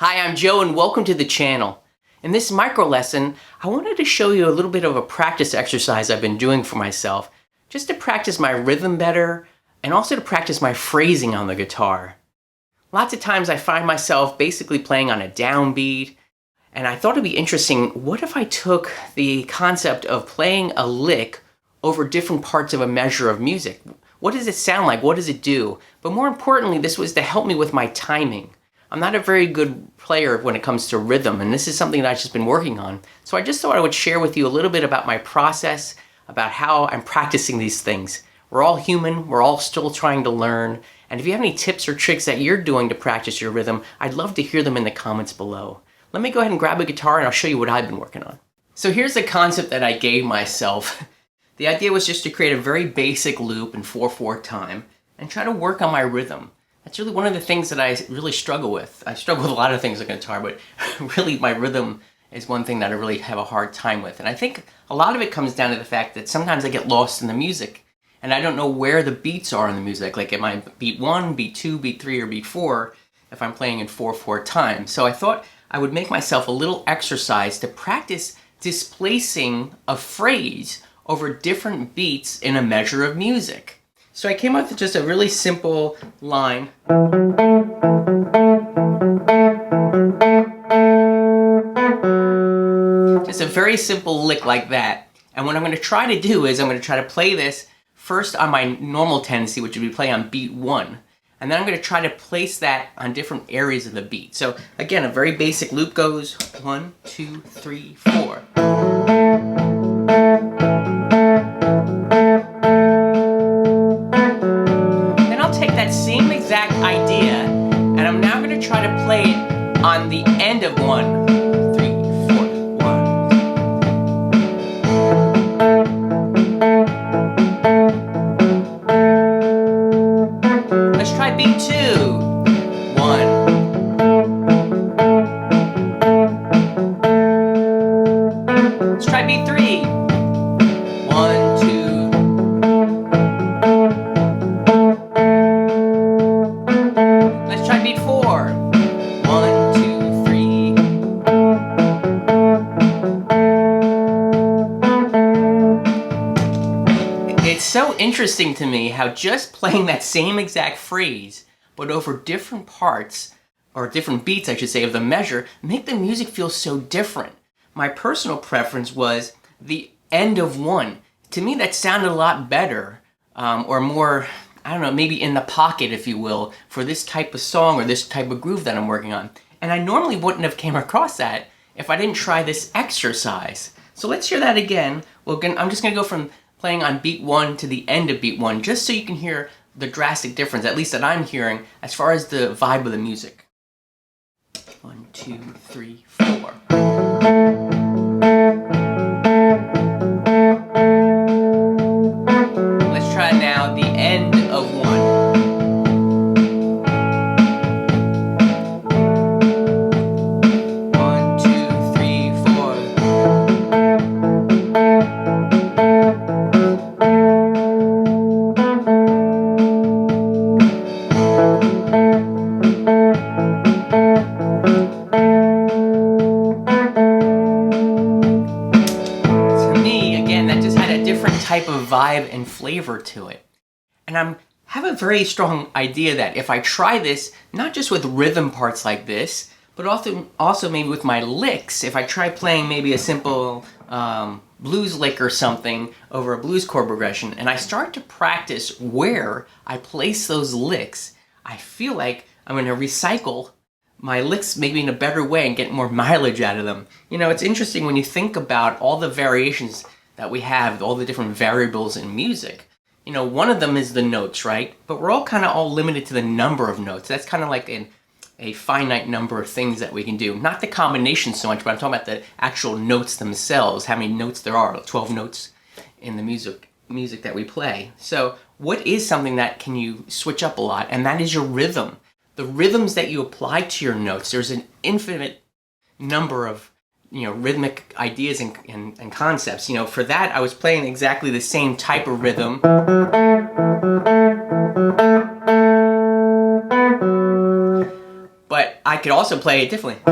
Hi, I'm Joe and welcome to the channel. In this micro lesson, I wanted to show you a little bit of a practice exercise I've been doing for myself, just to practice my rhythm better and also to practice my phrasing on the guitar. Lots of times I find myself basically playing on a downbeat, and I thought it'd be interesting, what if I took the concept of playing a lick over different parts of a measure of music? What does it sound like? What does it do? But more importantly, this was to help me with my timing. I'm not a very good player when it comes to rhythm, and this is something that I've just been working on. So I just thought I would share with you a little bit about my process, about how I'm practicing these things. We're all human, we're all still trying to learn, and if you have any tips or tricks that you're doing to practice your rhythm, I'd love to hear them in the comments below. Let me go ahead and grab a guitar and I'll show you what I've been working on. So here's the concept that I gave myself. The idea was just to create a very basic loop in 4/4 time and try to work on my rhythm. That's really one of the things that I really struggle with. I struggle with a lot of things on guitar, but really my rhythm is one thing that I really have a hard time with. And I think a lot of it comes down to the fact that sometimes I get lost in the music and I don't know where the beats are in the music. Like am I beat 1, beat 2, beat 3, or beat 4 if I'm playing in 4/4 time. So I thought I would make myself a little exercise to practice displacing a phrase over different beats in a measure of music. So I came up with just a really simple line. Just a very simple lick like that. And what I'm going to try to do is I'm going to try to play this first on my normal tendency, which would be play on beat 1. And then I'm going to try to place that on different areas of the beat. So again, a very basic loop goes 1, 2, 3, 4. Same exact idea, and I'm now going to try to play it on the end of 1, 3, 4, 1. Let's try beat 2. 1. Let's try beat 3. 1, 2. Beat 4. 1, 2, 3. It's so interesting to me how just playing that same exact phrase, but over different parts, or different beats I should say, of the measure, make the music feel so different. My personal preference was the end of 1. To me that sounded a lot better, or more, I don't know, maybe in the pocket, if you will, for this type of song or this type of groove that I'm working on. And I normally wouldn't have came across that if I didn't try this exercise. So let's hear that again. Well, again, I'm just going to go from playing on beat 1 to the end of beat 1, just so you can hear the drastic difference, at least that I'm hearing, as far as the vibe of the music. 1, 2, 3, 4. Let's try now the end of 1. 1, 2, 3, 4. To me, again, that just had a different type of vibe and flavor to it. And I have a very strong idea that if I try this, not just with rhythm parts like this, but also maybe with my licks, if I try playing maybe a simple blues lick or something over a blues chord progression, and I start to practice where I place those licks, I feel like I'm going to recycle my licks maybe in a better way and get more mileage out of them. You know, it's interesting when you think about all the variations that we have, all the different variables in music. You know, one of them is the notes, right? But we're all kind of all limited to the number of notes. That's kind of like a finite number of things that we can do. Not the combination so much, but I'm talking about the actual notes themselves, how many notes there are, 12 notes in the music that we play. So what is something that can you switch up a lot? And that is your rhythm. The rhythms that you apply to your notes. There's an infinite number of rhythmic ideas and concepts. For that, I was playing exactly the same type of rhythm. But I could also play it differently.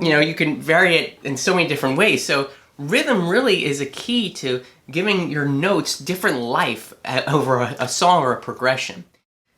You know, you can vary it in so many different ways. So rhythm really is a key to giving your notes different life over a song or a progression.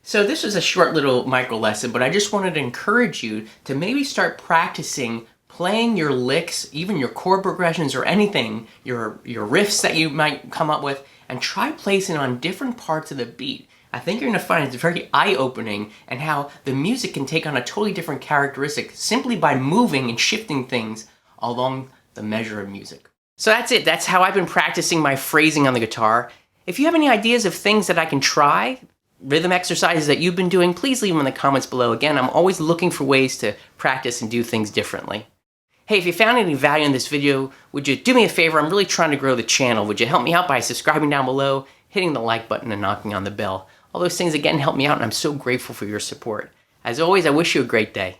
So this was a short little micro lesson, but I just wanted to encourage you to maybe start practicing playing your licks, even your chord progressions or anything, your riffs that you might come up with, and try placing on different parts of the beat. I think you're going to find it's very eye-opening and how the music can take on a totally different characteristic simply by moving and shifting things along the measure of music. So that's it. That's how I've been practicing my phrasing on the guitar. If you have any ideas of things that I can try, rhythm exercises that you've been doing, please leave them in the comments below. Again, I'm always looking for ways to practice and do things differently. Hey, if you found any value in this video, would you do me a favor? I'm really trying to grow the channel. Would you help me out by subscribing down below, hitting the like button, and knocking on the bell? All those things, again, help me out, and I'm so grateful for your support. As always, I wish you a great day.